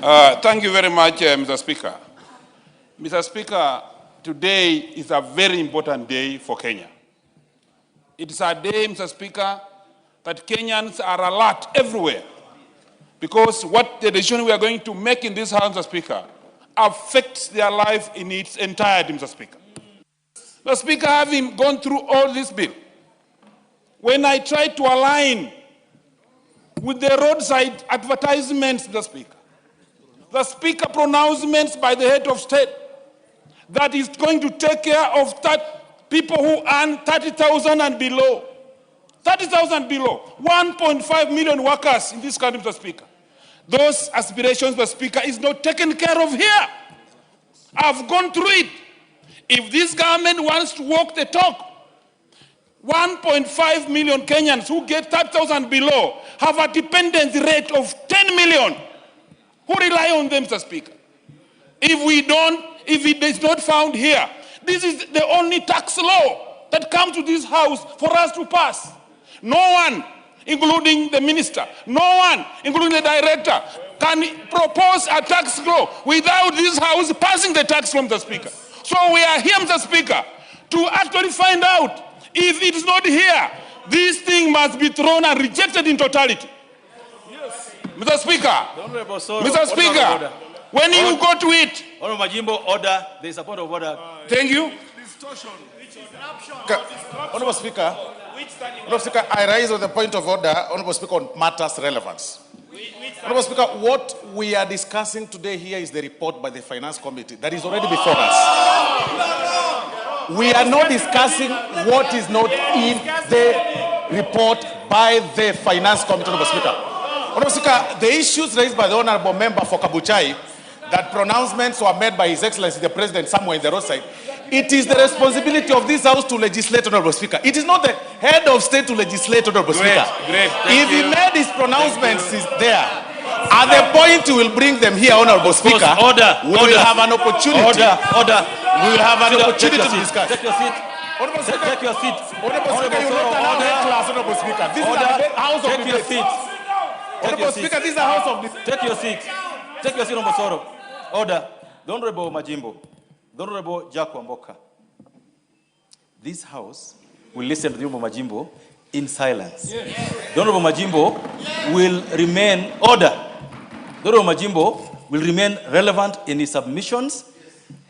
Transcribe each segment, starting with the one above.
Thank you very much, Mr. Speaker. Mr. Speaker, today is a very important day for Kenya. It is a day, Mr. Speaker, that Kenyans are alert everywhere because what the decision we are going to make in this House, Mr. Speaker, affects their life in its entirety, Mr. Speaker. Mr. Speaker, having gone through all this bill, when I tried to align with the roadside advertisements, Mr. Speaker, the Speaker pronouncements by the head of state that is going to take care of people who earn 30,000 and below. 30,000 below. 1.5 million workers in this country, Mr. Speaker. Those aspirations, Mr. Speaker, is not taken care of here. I've gone through it. If this government wants to walk the talk, 1.5 million Kenyans who get 30,000 below have a dependency rate of 10 million who rely on them, Mr. Speaker. If it is not found here, this is the only tax law that comes to this House for us to pass. No one, including the minister, no one, including the director, can propose a tax law without this House passing the tax law, Mr. Speaker. So we are here, Mr. Speaker, to actually find out if it is not here, this thing must be thrown and rejected in totality. Yes. Mr. Speaker, Mr. Speaker, when you go to it... Honorable Majimbo, order. There is a point of order. Thank you. Honorable Speaker, I rise with the point of order, Honorable Speaker, on matters relevance. Honorable Speaker, what we are discussing today here is the report by the Finance Committee that is already before us. We are not discussing what is not in the report by the Finance Committee, Honorable Speaker. Honorable Speaker, the issues raised by the Honorable Member for Kabuchai, that pronouncements were made by His Excellency the President somewhere in the roadside, it is the responsibility of this House to legislate, Honorable Speaker. It is not the head of state to legislate, Honorable Speaker. If he made his pronouncements there, at the point he will bring them here, Honorable Speaker, we will have an opportunity. We will have an opportunity to discuss. Take your seat. Honorable Speaker, take your seat. Honorable Speaker, you will not allow head class, Honorable Speaker. This is a House of Take your seat. Honorable Speaker, this is a House of Take your seat. Take your seat, Honorable Soro. Order. The Honorable Majimbo. The Honorable Jack Wamboka. This House will listen to the Honorable Majimbo in silence. Yes. The Honorable Majimbo will remain order. The Honorable Majimbo will remain relevant in his submissions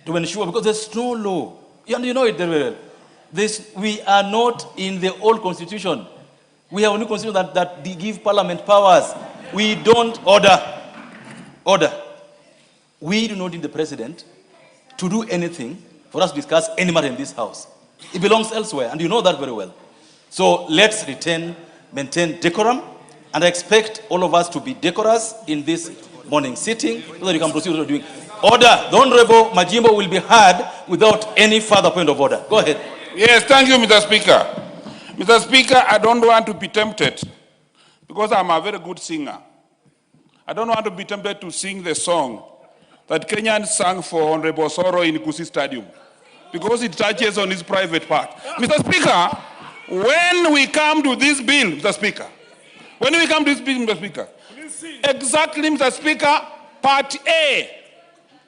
to ensure, because there's no law. And you know it very well. We are not in the old constitution. We have a new constitution that give parliament powers. We don't order. We do not need the president to do anything for us to discuss any matter in this House. It belongs elsewhere, and you know that very well. So let's maintain decorum, and I expect all of us to be decorous in this morning sitting so that you can proceed with what you're doing. Order. The Honorable Majimbo will be heard without any further point of order. Go ahead. Yes, thank you, Mr. Speaker. Mr. Speaker, I don't want to be tempted because I'm a very good singer. I don't want to be tempted to sing the song that Kenyans sang for Honorable Soro in Kusi Stadium because it touches on his private part. Mr. Speaker, when we come to this bill, Mr. Speaker, exactly, Mr. Speaker, Part A,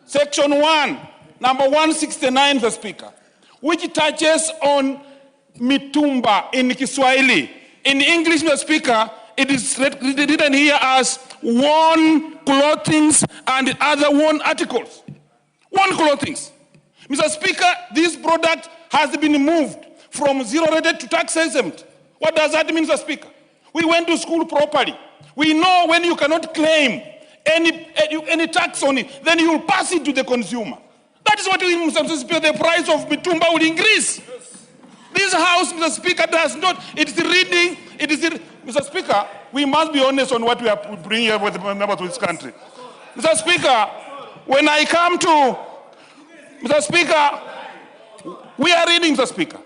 Section 1, number 169, Mr. Speaker, which touches on mitumba in Kiswahili. In English, Mr. Speaker, it is written here as worn clothings and other worn articles. Worn clothings. Mr. Speaker, this product has been moved from zero rated to tax exempt. What does that mean, Mr. Speaker? We went to school properly. We know when you cannot claim any tax on it, then you will pass it to the consumer. That is what we, Mr. Speaker, the price of mitumba will increase. Yes. This House, Mr. Speaker, does not. Mr. Speaker, we must be honest on what we are bringing here with the members of this country. Mr. Speaker, when I come to, Mr. Speaker, we are reading, Mr. Speaker,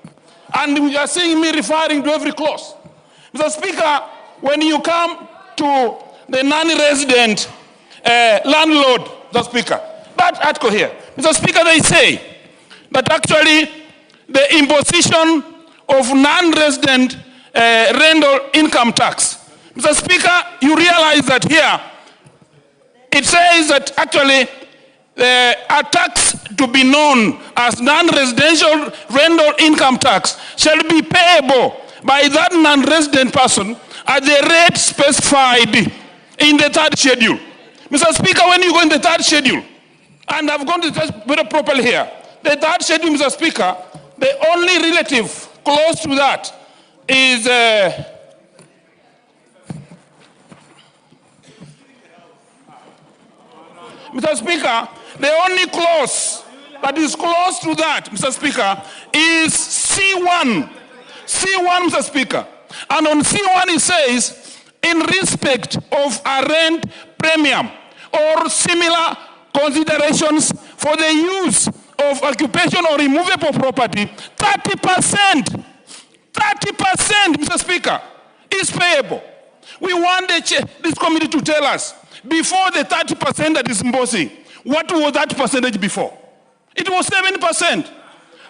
and you are seeing me referring to every clause. Mr. Speaker, when you come to the non-resident landlord, Mr. Speaker, that article here, Mr. Speaker, they say that actually the imposition of non-resident rental income tax. Mr. Speaker, you realize that here, It says that actually a tax to be known as non-residential rental income tax shall be payable by that non-resident person at the rate specified in the third schedule. Mr. Speaker, when you go in the third schedule, and I've gone to the very properly here, the third schedule, Mr. Speaker, the only relative close to that is Mr. Speaker, the only clause that is close to that, Mr. Speaker, is C1. C1, Mr. Speaker. And on C1 it says, in respect of a rent premium or similar considerations for the use of occupation or immovable property, 30%, Mr. Speaker, is payable. We want this committee to tell us, before the 30% that is imposing, what was that percentage before? It was 7%.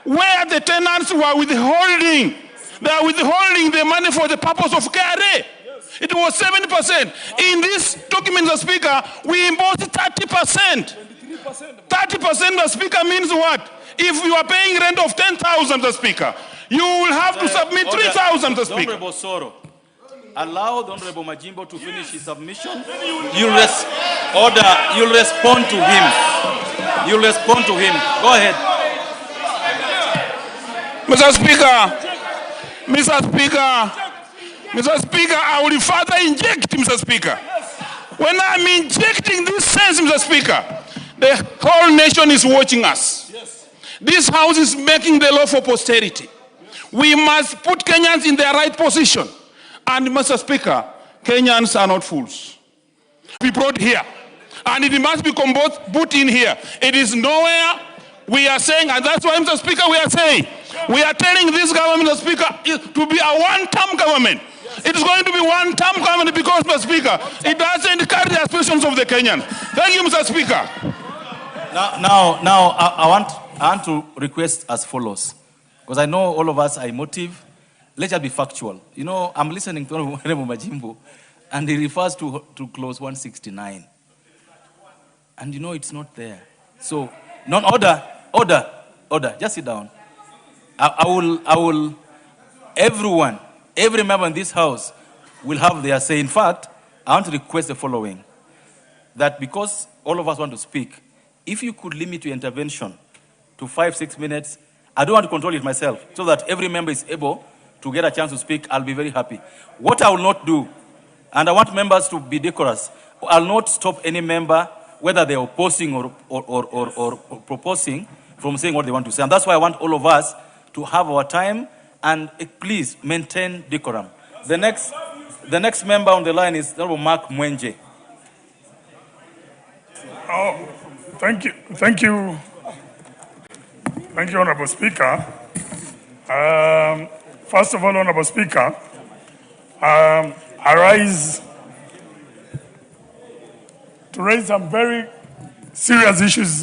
Where the tenants were withholding, they are withholding the money for the purpose of KRA. It was 7%. In this document, Mr. Speaker, we imposed 30%. 30%, Mr. Speaker, means what? If you are paying rent of 10,000, Mr. Speaker, you will have to submit 3,000, Mr. Speaker. Honorable Soro, allow the Honorable Majimbo to finish his submission. You'll respond to him. You'll respond to him. Go ahead. Mr. Speaker, I will further inject, Mr. Speaker. When I'm injecting this sense, Mr. Speaker, the whole nation is watching us. This House is making the law for posterity. We must put Kenyans in their right position. And Mr. Speaker, Kenyans are not fools. We brought here. And it must be put in here. It is nowhere we are saying, and that's why, Mr. Speaker, we are saying, we are telling this government, Mr. Speaker, to be a one-term government. It is going to be one-term government because, Mr. Speaker, it doesn't carry the aspirations of the Kenyans. Thank you, Mr. Speaker. Now, I want to request as follows, because I know all of us are emotive. Let's just be factual. You know, I'm listening to Honorable Majimbo, and he refers to clause 169. And you know it's not there. So, order, just sit down. I will, every member in this House will have their say. In fact, I want to request the following, that because all of us want to speak, if you could limit your intervention to 5-6 minutes, I don't want to control it myself, so that every member is able to get a chance to speak. I'll be very happy. What I will not do, and I want members to be decorous, I'll not stop any member, whether they're opposing or proposing, from saying what they want to say. And that's why I want all of us to have our time and please maintain decorum. The next member on the line is Honorable Mark Mwenje. Oh, thank you, Honorable Speaker. First of all, Honorable Speaker, I rise to raise some very serious issues